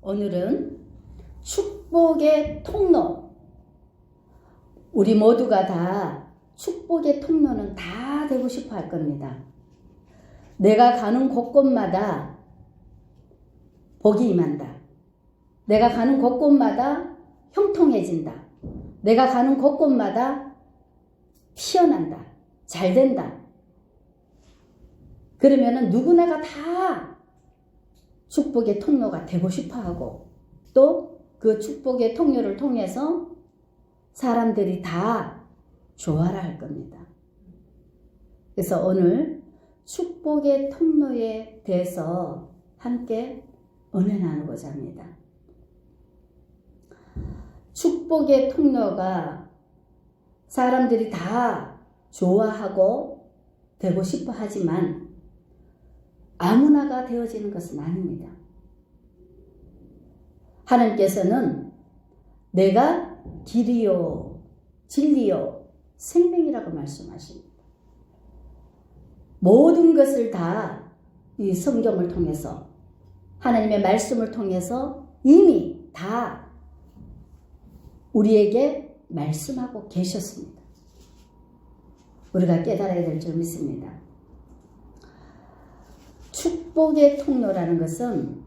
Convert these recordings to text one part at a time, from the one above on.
오늘은 축복의 통로. 우리 모두가 다 축복의 통로는 다 되고 싶어 할 겁니다. 내가 가는 곳곳마다 복이 임한다. 내가 가는 곳곳마다 형통해진다. 내가 가는 곳곳마다 피어난다. 잘 된다. 그러면은 누구나가 다 축복의 통로가 되고 싶어 하고, 또 그 축복의 통로를 통해서 사람들이 다 좋아라 할 겁니다. 그래서 오늘 축복의 통로에 대해서 함께 은혜 나누고자 합니다. 축복의 통로가 사람들이 다 좋아하고 되고 싶어 하지만 아무나가 되어지는 것은 아닙니다. 하나님께서는 내가 길이요, 진리요, 생명이라고 말씀하십니다. 모든 것을 다 이 성경을 통해서, 하나님의 말씀을 통해서 이미 다 우리에게 말씀하고 계셨습니다. 우리가 깨달아야 될 줄 믿습니다. 축복의 통로라는 것은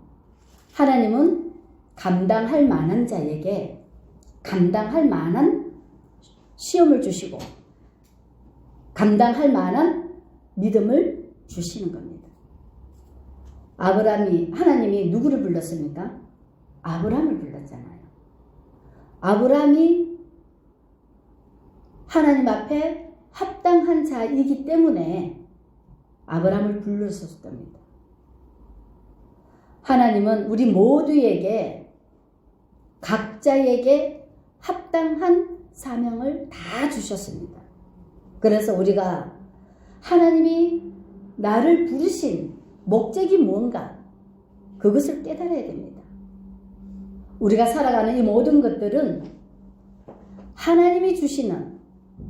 하나님은 감당할 만한 자에게 감당할 만한 시험을 주시고 감당할 만한 믿음을 주시는 겁니다. 하나님이 누구를 불렀습니까? 아브라함을 불렀잖아요. 아브라함이 하나님 앞에 합당한 자이기 때문에 아브라함을 불렀을 겁니다. 하나님은 우리 모두에게 각자에게 합당한 사명을 다 주셨습니다. 그래서 우리가 하나님이 나를 부르신 목적이 무언가, 그것을 깨달아야 됩니다. 우리가 살아가는 이 모든 것들은 하나님이 주시는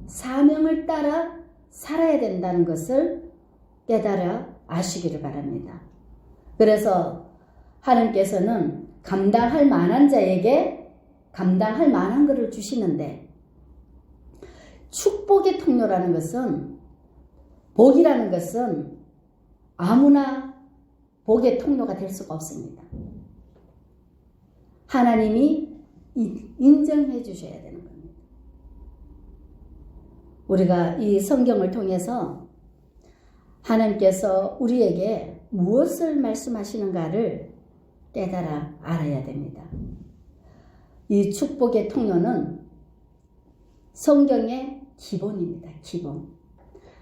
사명을 따라 살아야 된다는 것을 깨달아 아시기를 바랍니다. 그래서 하나님께서는 감당할 만한 자에게 감당할 만한 것을 주시는데, 축복의 통로라는 것은, 복이라는 것은 아무나 복의 통로가 될 수가 없습니다. 하나님이 인정해 주셔야 되는 겁니다. 우리가 이 성경을 통해서 하나님께서 우리에게 무엇을 말씀하시는가를 깨달아 알아야 됩니다. 이 축복의 통로는 성경의 기본입니다. 기본.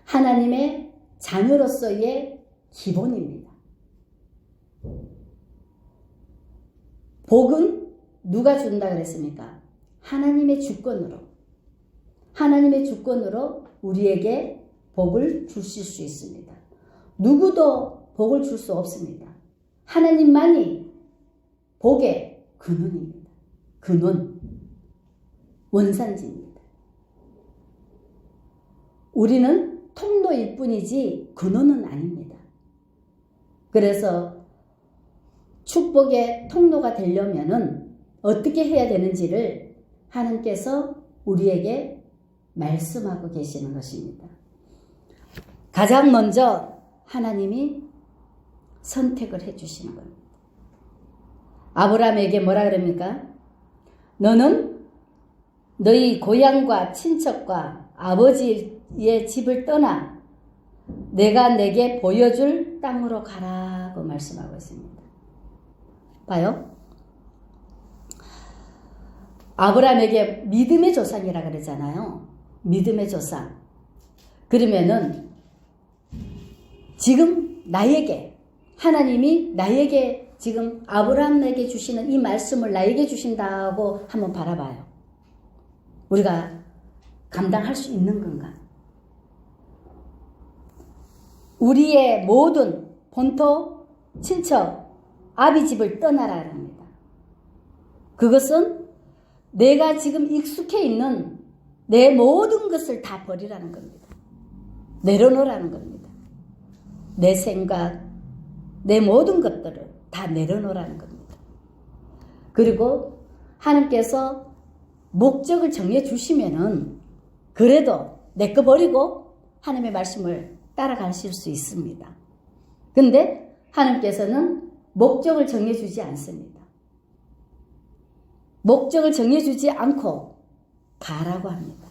하나님의 자녀로서의 기본입니다. 복은 누가 준다 그랬습니까? 하나님의 주권으로. 하나님의 주권으로 우리에게 복을 주실 수 있습니다. 누구도 복을 줄 수 없습니다. 하나님만이 복의 근원입니다. 근원, 원산지입니다. 우리는 통로일 뿐이지 근원은 아닙니다. 그래서 축복의 통로가 되려면은 어떻게 해야 되는지를 하나님께서 우리에게 말씀하고 계시는 것입니다. 가장 먼저 하나님이 선택을 해주시는 겁니다. 아브라함에게 뭐라 그럽니까? 너는 너희 고향과 친척과 아버지의 집을 떠나 내가 내게 보여줄 땅으로 가라고 말씀하고 있습니다. 봐요. 아브라함에게 믿음의 조상이라 그러잖아요. 믿음의 조상. 그러면은 지금 나에게, 하나님이 나에게 지금 아브라함에게 주시는 이 말씀을 나에게 주신다고 한번 바라봐요. 우리가 감당할 수 있는 건가? 우리의 모든 본토, 친척, 아비 집을 떠나라 합니다. 그것은 내가 지금 익숙해 있는 내 모든 것을 다 버리라는 겁니다. 내려놓으라는 겁니다. 내 생각, 내 모든 것들을 다 내려놓으라는 겁니다. 그리고 하나님께서 목적을 정해 주시면은 그래도 내 거 버리고 하나님의 말씀을 따라가실 수 있습니다. 근데 하나님께서는 목적을 정해 주지 않습니다. 목적을 정해 주지 않고 가라고 합니다.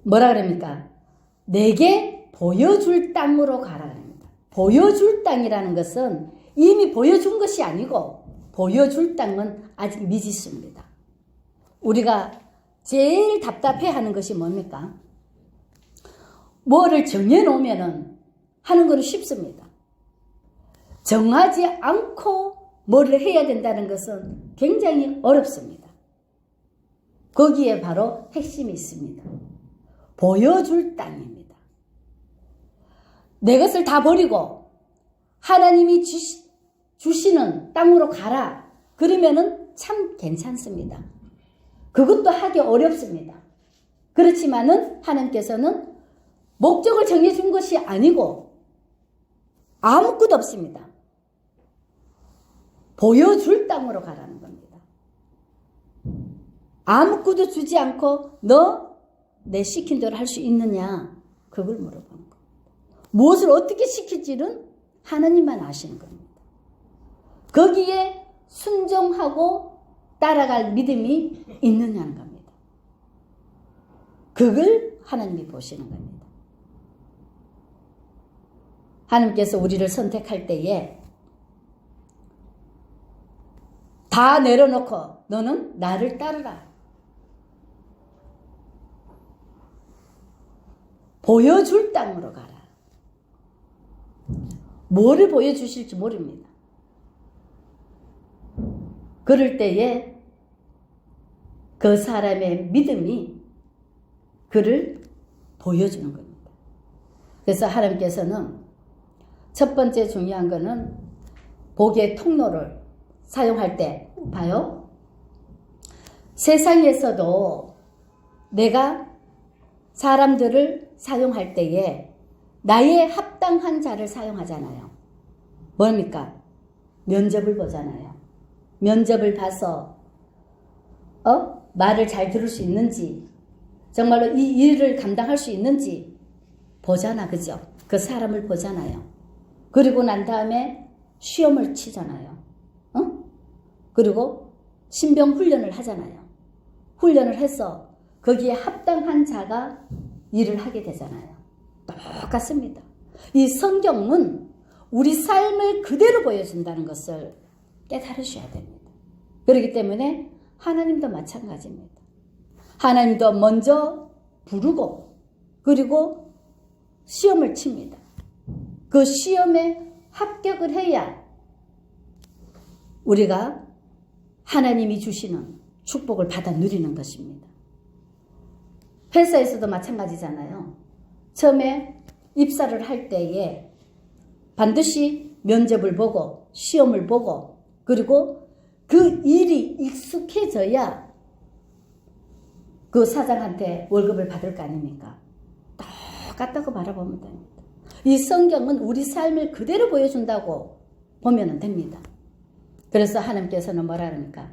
뭐라 그럽니까? 내게 보여줄 땅으로 가라 그럽니다. 보여줄 땅이라는 것은 이미 보여준 것이 아니고 보여줄 땅은 아직 미지수입니다. 우리가 제일 답답해하는 것이 뭡니까? 뭐를 정해놓으면 하는 것은 쉽습니다. 정하지 않고 뭐를 해야 된다는 것은 굉장히 어렵습니다. 거기에 바로 핵심이 있습니다. 보여줄 땅입니다. 내 것을 다 버리고 하나님이 주시는 땅으로 가라. 그러면은 참 괜찮습니다. 그것도 하기 어렵습니다. 그렇지만은 하나님께서는 목적을 정해준 것이 아니고 아무것도 없습니다. 보여줄 땅으로 가라는 겁니다. 아무것도 주지 않고 너 내 시킨 대로 할 수 있느냐? 그걸 물어보는 겁니다. 무엇을 어떻게 시킬지는 하나님만 아시는 겁니다. 거기에 순종하고 따라갈 믿음이 있느냐는 겁니다. 그걸 하나님이 보시는 겁니다. 하나님께서 우리를 선택할 때에 다 내려놓고 너는 나를 따르라. 보여줄 땅으로 가라. 뭐를 보여주실지 모릅니다. 그럴 때에 그 사람의 믿음이 그를 보여주는 겁니다. 그래서 하나님께서는 첫 번째 중요한 거는 복의 통로를 사용할 때 봐요. 세상에서도 내가 사람들을 사용할 때에 나의 합당한 자를 사용하잖아요. 뭡니까? 면접을 보잖아요. 면접을 봐서 말을 잘 들을 수 있는지, 정말로 이 일을 감당할 수 있는지 보잖아, 그죠? 그 사람을 보잖아요. 그리고 난 다음에 시험을 치잖아요. 그리고 신병 훈련을 하잖아요. 훈련을 해서 거기에 합당한 자가 일을 하게 되잖아요. 똑같습니다. 이 성경은 우리 삶을 그대로 보여준다는 것을 깨달으셔야 됩니다. 그렇기 때문에 하나님도 마찬가지입니다. 하나님도 먼저 부르고 그리고 시험을 칩니다. 그 시험에 합격을 해야 우리가 하나님이 주시는 축복을 받아 누리는 것입니다. 회사에서도 마찬가지잖아요. 처음에 입사를 할 때에 반드시 면접을 보고 시험을 보고 그리고 그 일이 익숙해져야 그 사장한테 월급을 받을 거 아닙니까? 똑같다고 바라보면 됩니다. 이 성경은 우리 삶을 그대로 보여준다고 보면 됩니다. 그래서 하나님께서는 뭐라 그럽니까?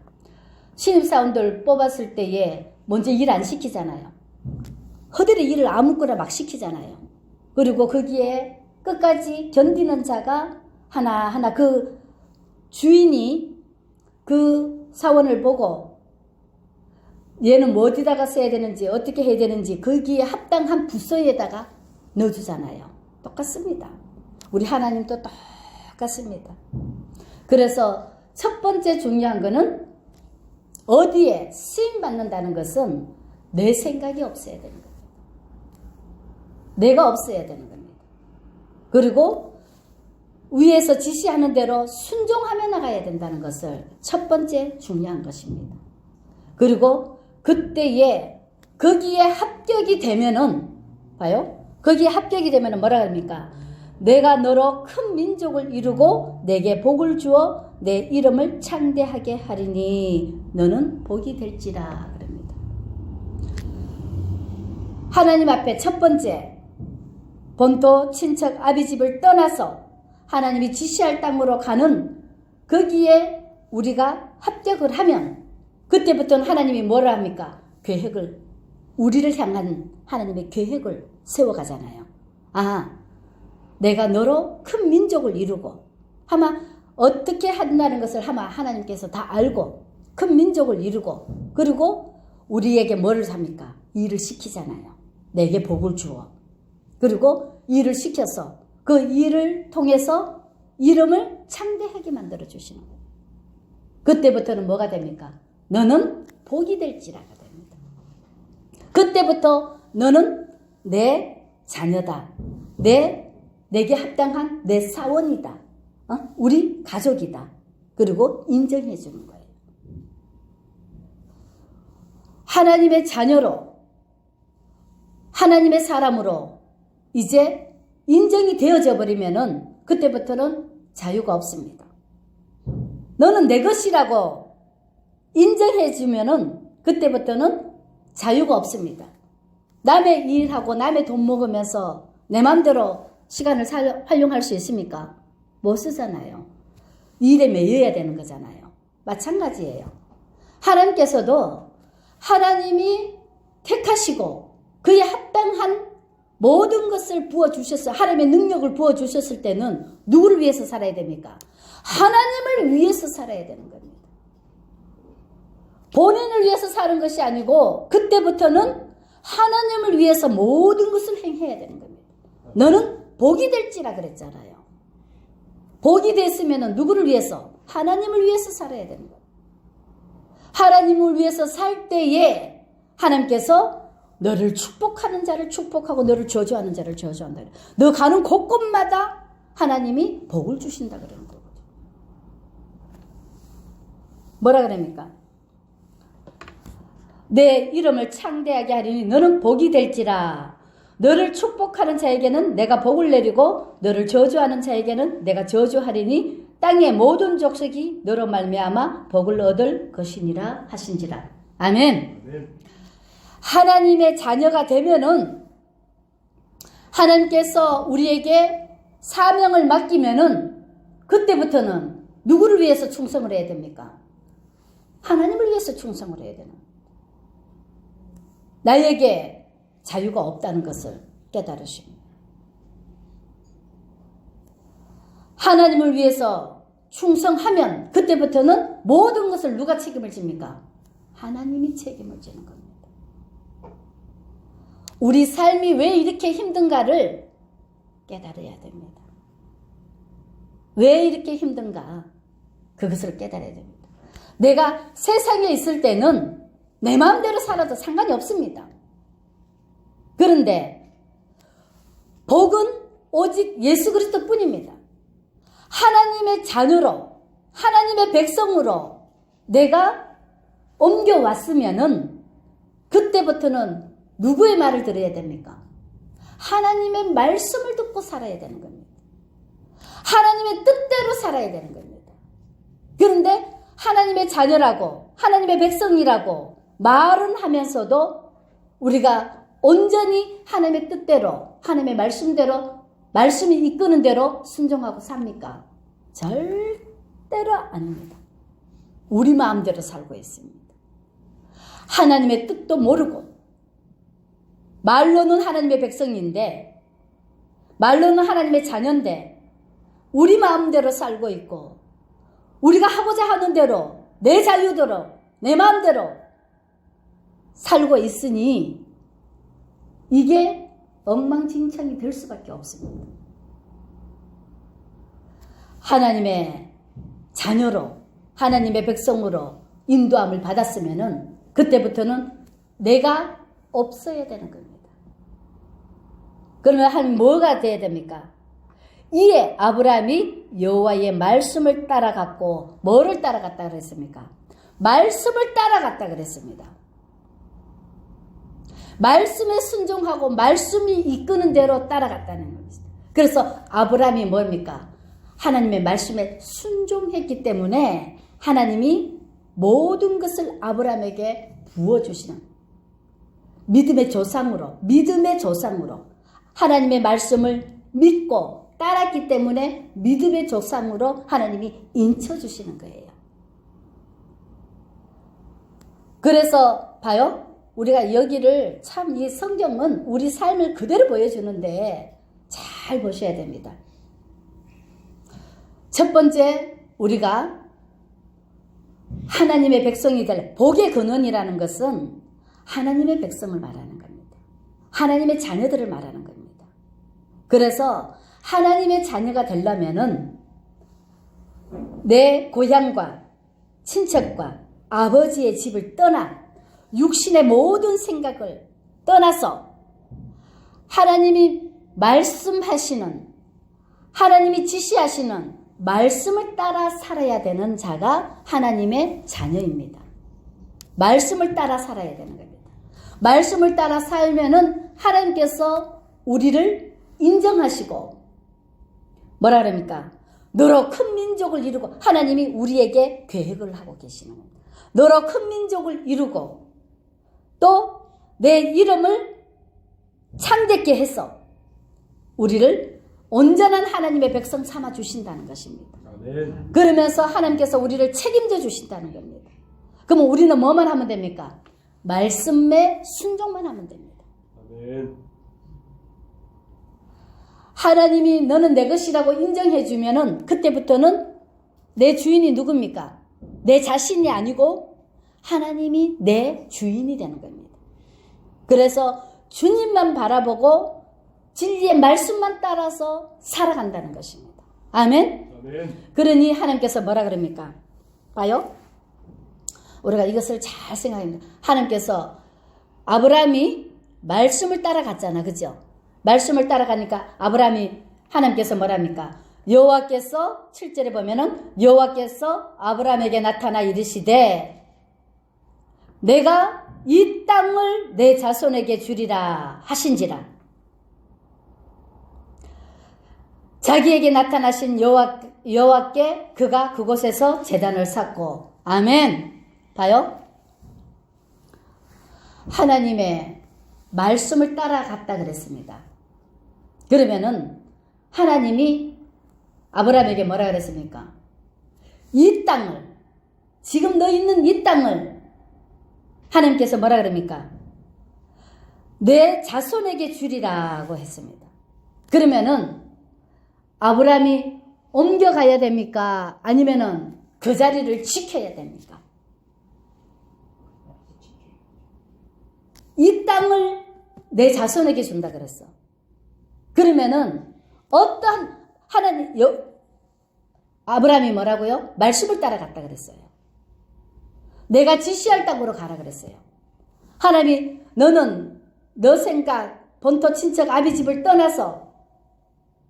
신입사원들 뽑았을 때에 먼저 일 안 시키잖아요. 허들의 일을 아무거나 막 시키잖아요. 그리고 거기에 끝까지 견디는 자가 하나하나 그 주인이 그 사원을 보고 얘는 뭐 어디다가 써야 되는지 어떻게 해야 되는지 거기에 합당한 부서에다가 넣어주잖아요. 똑같습니다. 우리 하나님도 똑같습니다. 그래서 첫 번째 중요한 거는 어디에 쓰임받는다는 것은 내 생각이 없어야 되는 겁니다. 내가 없어야 되는 겁니다. 그리고 위에서 지시하는 대로 순종하며 나가야 된다는 것을 첫 번째 중요한 것입니다. 그리고 그때에 거기에 합격이 되면은 봐요. 거기에 합격이 되면은 뭐라 합니까? 내가 너로 큰 민족을 이루고 내게 복을 주어 내 이름을 창대하게 하리니 너는 복이 될지라 그럽니다. 하나님 앞에 첫 번째 본토 친척 아비 집을 떠나서 하나님이 지시할 땅으로 가는 거기에 우리가 합격을 하면 그때부터는 하나님이 뭐라 합니까? 계획을, 우리를 향한 하나님의 계획을 세워가잖아요. 아, 내가 너로 큰 민족을 이루고, 아마 어떻게 한다는 것을 아마 하나님께서 다 알고 큰 민족을 이루고, 그리고 우리에게 뭐를 합니까? 일을 시키잖아요. 내게 복을 주어. 그리고 일을 시켜서 그 일을 통해서 이름을 창대하게 만들어 주시는 거예요. 그때부터는 뭐가 됩니까? 너는 복이 될지라가 됩니다. 그때부터 너는 내 자녀다. 내게 합당한 내 사원이다. 우리 가족이다. 그리고 인정해 주는 거예요. 하나님의 자녀로, 하나님의 사람으로 이제 인정이 되어져 버리면은 그때부터는 자유가 없습니다. 너는 내 것이라고 인정해 주면은 그때부터는 자유가 없습니다. 남의 일하고 남의 돈 먹으면서 내 마음대로 시간을 활용할 수 있습니까? 못 쓰잖아요. 일에 매여야 되는 거잖아요. 마찬가지예요. 하나님께서도 하나님이 택하시고 그에 합당한 모든 것을 부어주셨어요. 하나님의 능력을 부어주셨을 때는 누구를 위해서 살아야 됩니까? 하나님을 위해서 살아야 되는 겁니다. 본인을 위해서 사는 것이 아니고 그때부터는 하나님을 위해서 모든 것을 행해야 되는 겁니다. 너는 복이 될지라 그랬잖아요. 복이 됐으면 누구를 위해서? 하나님을 위해서 살아야 되는 거예요. 하나님을 위해서 살 때에 하나님께서 너를 축복하는 자를 축복하고 너를 저주하는 자를 저주한다. 너 가는 곳곳마다 하나님이 복을 주신다 그러는 거거든요. 뭐라 그럽니까? 내 이름을 창대하게 하리니 너는 복이 될지라. 너를 축복하는 자에게는 내가 복을 내리고 너를 저주하는 자에게는 내가 저주하리니 땅의 모든 족속이 너로 말미암아 복을 얻을 것이니라 하신지라. 아멘. 아멘. 하나님의 자녀가 되면은 하나님께서 우리에게 사명을 맡기면은 그때부터는 누구를 위해서 충성을 해야 됩니까? 하나님을 위해서 충성을 해야 되는. 나에게 자유가 없다는 것을 깨달으십니다. 하나님을 위해서 충성하면 그때부터는 모든 것을 누가 책임을 집니까? 하나님이 책임을 지는 겁니다. 우리 삶이 왜 이렇게 힘든가를 깨달아야 됩니다. 왜 이렇게 힘든가? 그것을 깨달아야 됩니다. 내가 세상에 있을 때는 내 마음대로 살아도 상관이 없습니다. 그런데 복은 오직 예수 그리스도 뿐입니다. 하나님의 자녀로, 하나님의 백성으로 내가 옮겨왔으면은 그때부터는 누구의 말을 들어야 됩니까? 하나님의 말씀을 듣고 살아야 되는 겁니다. 하나님의 뜻대로 살아야 되는 겁니다. 그런데 하나님의 자녀라고, 하나님의 백성이라고 말은 하면서도 우리가 온전히 하나님의 뜻대로, 하나님의 말씀대로, 말씀이 이끄는 대로 순종하고 삽니까? 절대로 아닙니다. 우리 마음대로 살고 있습니다. 하나님의 뜻도 모르고 말로는 하나님의 백성인데, 말로는 하나님의 자녀인데 우리 마음대로 살고 있고 우리가 하고자 하는 대로 내 자유대로 내 마음대로 살고 있으니 이게 엉망진창이 될 수밖에 없습니다. 하나님의 자녀로, 하나님의 백성으로 인도함을 받았으면은 그때부터는 내가 없어야 되는 겁니다. 그러면 한 뭐가 돼야 됩니까? 이에 아브라함이 여호와의 말씀을 따라갔고, 뭐를 따라갔다 그랬습니까? 말씀을 따라갔다 그랬습니다. 말씀에 순종하고 말씀이 이끄는 대로 따라갔다는 겁니다. 그래서 아브라함이 뭡니까? 하나님의 말씀에 순종했기 때문에 하나님이 모든 것을 아브라함에게 부어주시는 믿음의 조상으로 하나님의 말씀을 믿고 따랐기 때문에 믿음의 조상으로 하나님이 인쳐주시는 거예요. 그래서 봐요. 우리가 여기를 참 이 성경은 우리 삶을 그대로 보여주는데 잘 보셔야 됩니다. 첫 번째, 우리가 하나님의 백성이 될 복의 근원이라는 것은 하나님의 백성을 말하는 겁니다. 하나님의 자녀들을 말하는 겁니다. 그래서 하나님의 자녀가 되려면은 내 고향과 친척과 아버지의 집을 떠나 육신의 모든 생각을 떠나서 하나님이 말씀하시는, 하나님이 지시하시는 말씀을 따라 살아야 되는 자가 하나님의 자녀입니다. 말씀을 따라 살아야 되는 겁니다. 말씀을 따라 살면은 하나님께서 우리를 인정하시고 뭐라 그럽니까? 너로 큰 민족을 이루고, 하나님이 우리에게 계획을 하고 계시는 겁니다. 너로 큰 민족을 이루고 또 내 이름을 창대케 해서 우리를 온전한 하나님의 백성 삼아 주신다는 것입니다. 아멘. 그러면서 하나님께서 우리를 책임져 주신다는 겁니다. 그러면 우리는 뭐만 하면 됩니까? 말씀에 순종만 하면 됩니다. 아멘. 하나님이 너는 내 것이라고 인정해 주면은 그때부터는 내 주인이 누굽니까? 내 자신이 아니고 하나님이 내 주인이 되는 겁니다. 그래서 주님만 바라보고 진리의 말씀만 따라서 살아간다는 것입니다. 아멘? 아멘. 그러니 하나님께서 뭐라 그럽니까? 봐요. 우리가 이것을 잘 생각합니다. 하나님께서 아브라함이 말씀을 따라갔잖아. 그죠? 말씀을 따라가니까 아브라함이 하나님께서 뭐랍니까? 여호와께서 7절에 보면은 여호와께서 아브라함에게 나타나 이르시되 내가 이 땅을 내 자손에게 주리라 하신지라. 자기에게 나타나신 여호와께 그가 그곳에서 제단을 쌓고. 아멘. 봐요. 하나님의 말씀을 따라갔다 그랬습니다. 그러면은 하나님이 아브라함에게 뭐라 그랬습니까? 이 땅을, 지금 너 있는 이 땅을 하나님께서 뭐라 그럽니까? 내 자손에게 주리라고 했습니다. 그러면은 아브라함이 옮겨가야 됩니까? 아니면은 그 자리를 지켜야 됩니까? 이 땅을 내 자손에게 준다 그랬어. 그러면은 어떤 아브라함이 뭐라고요? 말씀을 따라갔다 그랬어요. 내가 지시할 땅으로 가라 그랬어요. 하나님이 너는 너 생각, 본토 친척 아비 집을 떠나서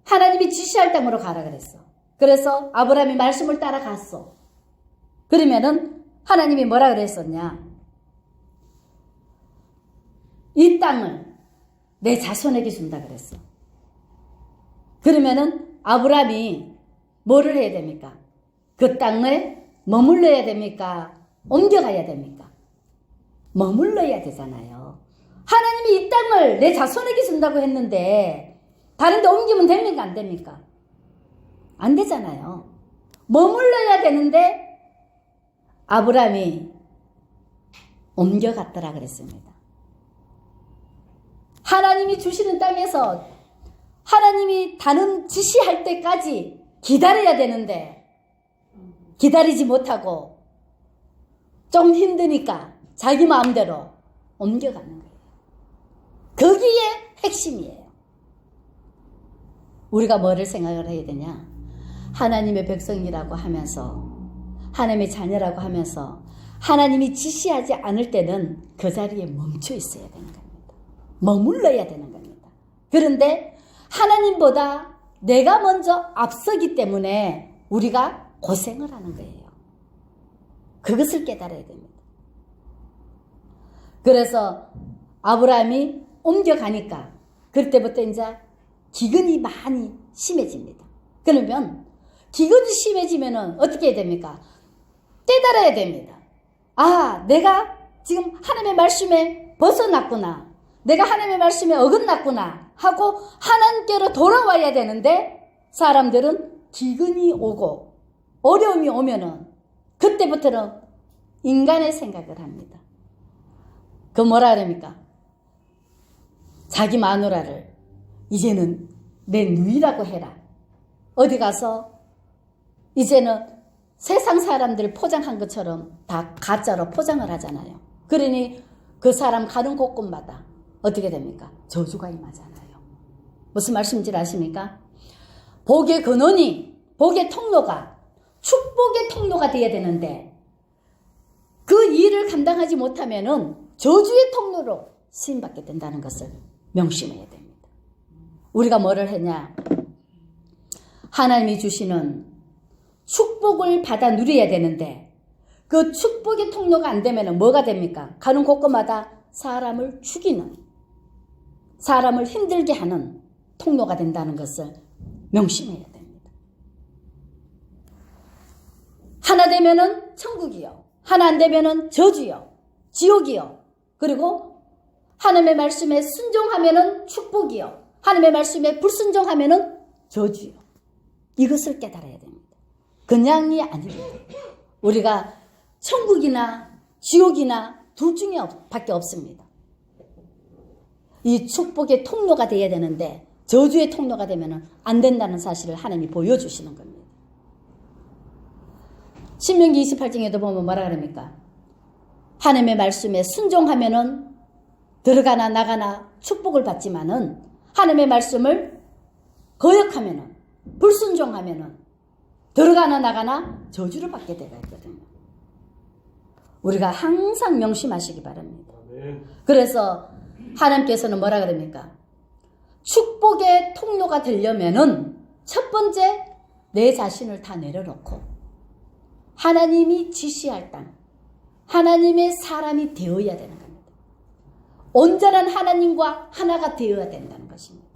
하나님이 지시할 땅으로 가라 그랬어. 그래서 아브라함이 말씀을 따라갔어. 그러면은 하나님이 뭐라 그랬었냐? 이 땅을 내 자손에게 준다 그랬어. 그러면은 아브라함이 뭐를 해야 됩니까? 그 땅에 머물러야 됩니까? 옮겨가야 됩니까? 머물러야 되잖아요. 하나님이 이 땅을 내 자손에게 준다고 했는데 다른 데 옮기면 됩니까? 안 됩니까? 안 되잖아요. 머물러야 되는데 아브라함이 옮겨갔더라 그랬습니다. 하나님이 주시는 땅에서 하나님이 다른 지시할 때까지 기다려야 되는데 기다리지 못하고 좀 힘드니까 자기 마음대로 옮겨가는 거예요. 거기에 핵심이에요. 우리가 뭐를 생각을 해야 되냐? 하나님의 백성이라고 하면서 하나님의 자녀라고 하면서 하나님이 지시하지 않을 때는 그 자리에 멈춰 있어야 되는 겁니다. 머물러야 되는 겁니다. 그런데 하나님보다 내가 먼저 앞서기 때문에 우리가 고생을 하는 거예요. 그것을 깨달아야 됩니다. 그래서 아브라함이 옮겨가니까 그때부터 이제 기근이 많이 심해집니다. 그러면 기근이 심해지면 어떻게 해야 됩니까? 깨달아야 됩니다. 아, 내가 지금 하나님의 말씀에 벗어났구나. 내가 하나님의 말씀에 어긋났구나 하고 하나님께로 돌아와야 되는데 사람들은 기근이 오고 어려움이 오면은 그때부터는 인간의 생각을 합니다. 그 뭐라 그럽니까? 자기 마누라를 이제는 내 누이라고 해라. 어디 가서 이제는 세상 사람들 포장한 것처럼 다 가짜로 포장을 하잖아요. 그러니 그 사람 가는 곳곳마다 어떻게 됩니까? 저주가 임하잖아요. 무슨 말씀인지 아십니까? 복의 근원이, 복의 통로가 축복의 통로가 되어야 되는데 그 일을 감당하지 못하면은 저주의 통로로 쓰임받게 된다는 것을 명심해야 됩니다. 우리가 뭐를 했냐? 하나님이 주시는 축복을 받아 누려야 되는데 그 축복의 통로가 안 되면 뭐가 됩니까? 가는 곳곳마다 사람을 죽이는, 사람을 힘들게 하는 통로가 된다는 것을 명심해야 됩니다. 하나 되면은 천국이요, 하나 안 되면은 저주요, 지옥이요, 그리고 하나님의 말씀에 순종하면은 축복이요, 하나님의 말씀에 불순종하면은 저주요. 이것을 깨달아야 됩니다. 그냥이 아닙니다. 우리가 천국이나 지옥이나 둘 중에 밖에 없습니다. 이 축복의 통로가 되어야 되는데 저주의 통로가 되면 안 된다는 사실을 하나님이 보여주시는 겁니다. 신명기 28장에도 보면 뭐라 그럽니까? 하나님의 말씀에 순종하면은 들어가나 나가나 축복을 받지만은 하나님의 말씀을 거역하면은, 불순종하면은 들어가나 나가나 저주를 받게 되어 있거든요. 우리가 항상 명심하시기 바랍니다. 그래서 하나님께서는 뭐라 그럽니까? 축복의 통로가 되려면은 첫 번째 내 자신을 다 내려놓고 하나님이 지시할 땅, 하나님의 사람이 되어야 되는 겁니다. 온전한 하나님과 하나가 되어야 된다는 것입니다.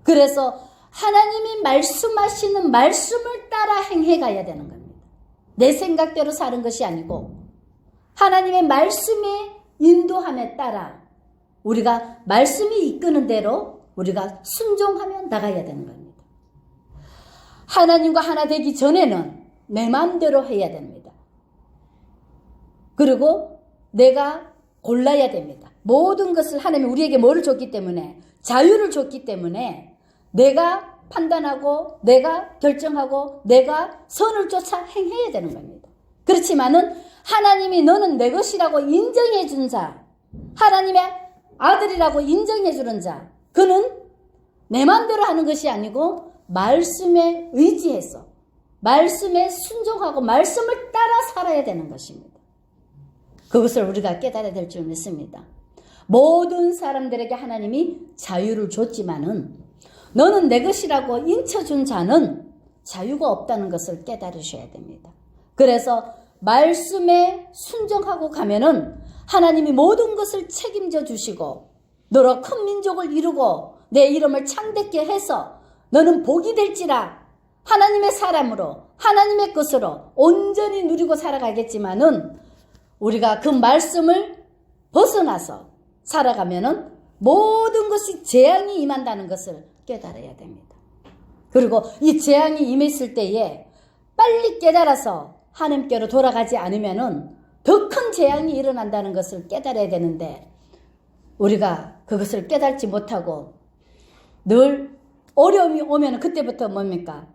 그래서 하나님이 말씀하시는 말씀을 따라 행해가야 되는 겁니다. 내 생각대로 사는 것이 아니고 하나님의 말씀의 인도함에 따라 우리가 말씀이 이끄는 대로 우리가 순종하며 나가야 되는 겁니다. 하나님과 하나 되기 전에는 내 마음대로 해야 됩니다. 그리고 내가 골라야 됩니다. 모든 것을 하나님이 우리에게 뭐를 줬기 때문에, 자유를 줬기 때문에 내가 판단하고 내가 결정하고 내가 선을 쫓아 행해야 되는 겁니다. 그렇지만은 하나님이 너는 내 것이라고 인정해 준 자, 하나님의 아들이라고 인정해 주는 자, 그는 내 마음대로 하는 것이 아니고 말씀에 의지해서 말씀에 순종하고 말씀을 따라 살아야 되는 것입니다. 그것을 우리가 깨달아야 될 줄 믿습니다. 모든 사람들에게 하나님이 자유를 줬지만은 너는 내 것이라고 인쳐준 자는 자유가 없다는 것을 깨달으셔야 됩니다. 그래서 말씀에 순종하고 가면은 하나님이 모든 것을 책임져 주시고 너로 큰 민족을 이루고 내 이름을 창대케 해서 너는 복이 될지라 하나님의 사람으로 하나님의 것으로 온전히 누리고 살아가겠지만은 우리가 그 말씀을 벗어나서 살아가면은 모든 것이 재앙이 임한다는 것을 깨달아야 됩니다. 그리고 이 재앙이 임했을 때에 빨리 깨달아서 하나님께로 돌아가지 않으면은 더 큰 재앙이 일어난다는 것을 깨달아야 되는데 우리가 그것을 깨달지 못하고 늘 어려움이 오면 그때부터 뭡니까?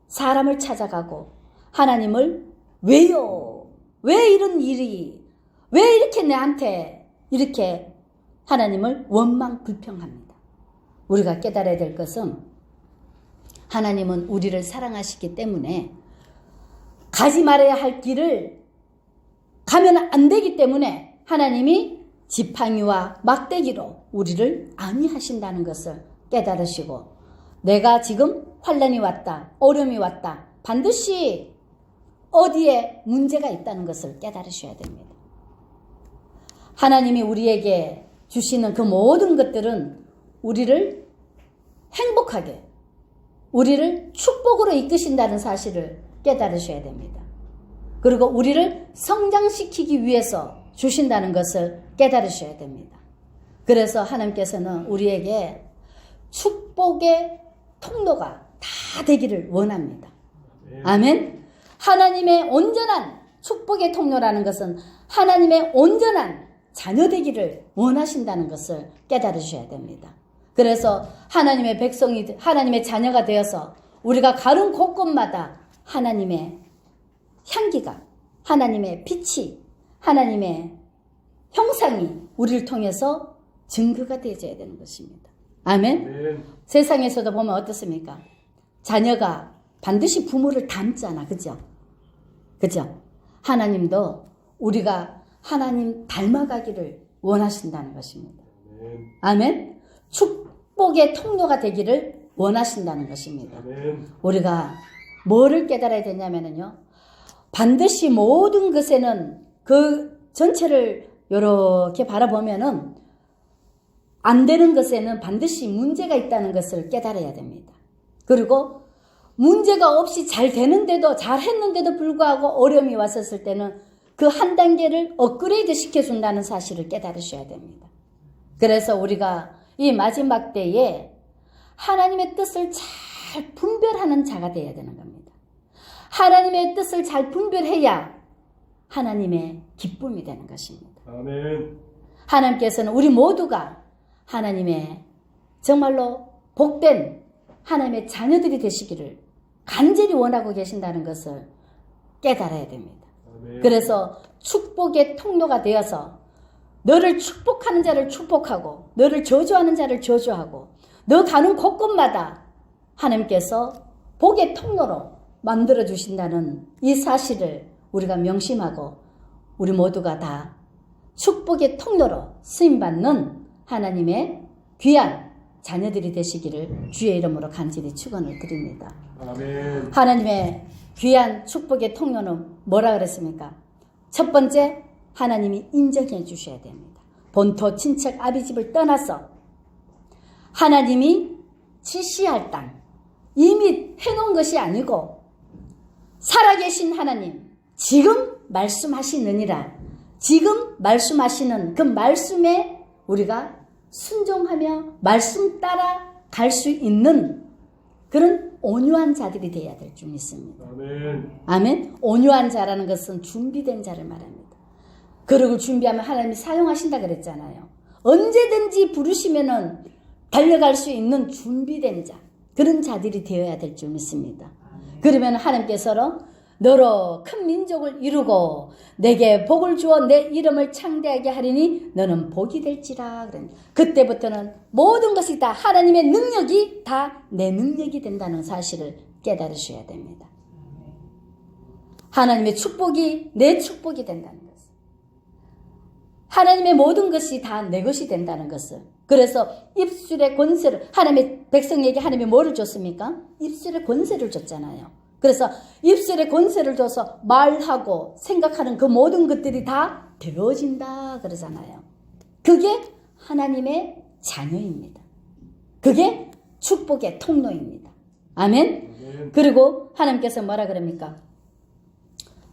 사람을 찾아가고 하나님을 왜요? 왜 이런 일이? 왜 이렇게 내한테 이렇게 하나님을 원망 불평합니다. 우리가 깨달아야 될 것은 하나님은 우리를 사랑하시기 때문에 가지 말아야 할 길을 가면 안 되기 때문에 하나님이 지팡이와 막대기로 우리를 안위하신다는 것을 깨달으시고 내가 지금 환난이 왔다, 어려움이 왔다, 반드시 어디에 문제가 있다는 것을 깨달으셔야 됩니다. 하나님이 우리에게 주시는 그 모든 것들은 우리를 행복하게, 우리를 축복으로 이끄신다는 사실을 깨달으셔야 됩니다. 그리고 우리를 성장시키기 위해서 주신다는 것을 깨달으셔야 됩니다. 그래서 하나님께서는 우리에게 축복의 통로가 다 되기를 원합니다. 아멘. 하나님의 온전한 축복의 통로라는 것은 하나님의 온전한 자녀 되기를 원하신다는 것을 깨달으셔야 됩니다. 그래서 하나님의 백성이, 하나님의 자녀가 되어서 우리가 가는 곳곳마다 하나님의 향기가, 하나님의 빛이, 하나님의 형상이 우리를 통해서 증거가 되어야 되는 것입니다. 아멘? 아멘. 세상에서도 보면 어떻습니까? 자녀가 반드시 부모를 닮잖아. 그죠? 그죠? 하나님도 우리가 하나님 닮아가기를 원하신다는 것입니다. 아멘. 아멘? 축복의 통로가 되기를 원하신다는 것입니다. 아멘. 우리가 뭐를 깨달아야 되냐면요. 반드시 모든 것에는 그 전체를 이렇게 바라보면은 안 되는 것에는 반드시 문제가 있다는 것을 깨달아야 됩니다. 그리고 문제가 없이 잘 되는데도, 잘 했는데도 불구하고 어려움이 왔었을 때는 그 한 단계를 업그레이드 시켜준다는 사실을 깨달으셔야 됩니다. 그래서 우리가 이 마지막 때에 하나님의 뜻을 잘 분별하는 자가 되어야 되는 겁니다. 하나님의 뜻을 잘 분별해야 하나님의 기쁨이 되는 것입니다. 아멘. 하나님께서는 우리 모두가 하나님의 정말로 복된 하나님의 자녀들이 되시기를 간절히 원하고 계신다는 것을 깨달아야 됩니다. 아멘. 그래서 축복의 통로가 되어서 너를 축복하는 자를 축복하고 너를 저주하는 자를 저주하고 너 가는 곳곳마다 하나님께서 복의 통로로 만들어 주신다는 이 사실을 우리가 명심하고 우리 모두가 다 축복의 통로로 쓰임받는 하나님의 귀한 자녀들이 되시기를 주의 이름으로 간절히 축원을 드립니다. 아멘. 하나님의 귀한 축복의 통로는 뭐라 그랬습니까? 첫 번째, 하나님이 인정해 주셔야 됩니다. 본토, 친척, 아비집을 떠나서 하나님이 지시할 땅, 이미 해놓은 것이 아니고 살아계신 하나님, 지금 말씀하시느니라. 지금 말씀하시는 그 말씀에 우리가 순종하며 말씀 따라 갈 수 있는 그런 온유한 자들이 되어야 될 줄 믿습니다. 아멘. 아멘. 온유한 자라는 것은 준비된 자를 말합니다. 그러고 준비하면 하나님이 사용하신다 그랬잖아요. 언제든지 부르시면은 달려갈 수 있는 준비된 자, 그런 자들이 되어야 될 줄 믿습니다. 그러면 하나님께서는 너로 큰 민족을 이루고 내게 복을 주어 내 이름을 창대하게 하리니 너는 복이 될지라. 그때부터는 모든 것이 다 하나님의 능력이 다 내 능력이 된다는 사실을 깨달으셔야 됩니다. 하나님의 축복이 내 축복이 된다는 것. 하나님의 모든 것이 다 내 것이 된다는 것을. 그래서 입술의 권세를, 하나님의 백성에게 하나님이 뭐를 줬습니까? 입술의 권세를 줬잖아요. 그래서 입술의 권세를 줘서 말하고 생각하는 그 모든 것들이 다 되어진다 그러잖아요. 그게 하나님의 자녀입니다. 그게 축복의 통로입니다. 아멘? 그리고 하나님께서 뭐라 그럽니까?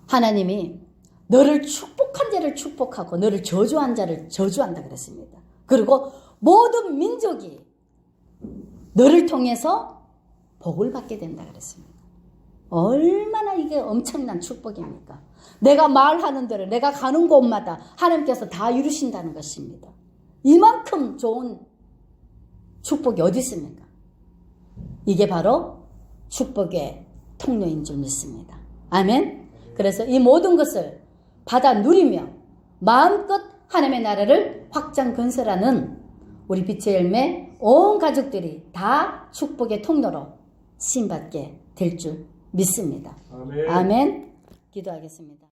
하나님이 너를 축복한 자를 축복하고 너를 저주한 자를 저주한다 그랬습니다. 그리고 모든 민족이 너를 통해서 복을 받게 된다 그랬습니다. 얼마나 이게 엄청난 축복입니까? 내가 말하는 대로 내가 가는 곳마다 하나님께서 다 이루신다는 것입니다. 이만큼 좋은 축복이 어디 있습니까? 이게 바로 축복의 통로인 줄 믿습니다. 아멘? 그래서 이 모든 것을 받아 누리며 마음껏 하나님의 나라를 확장 건설하는 우리 빛의 열매 온 가족들이 다 축복의 통로로 쓰임받게 될 줄 믿습니다. 아멘. 아멘. 기도하겠습니다.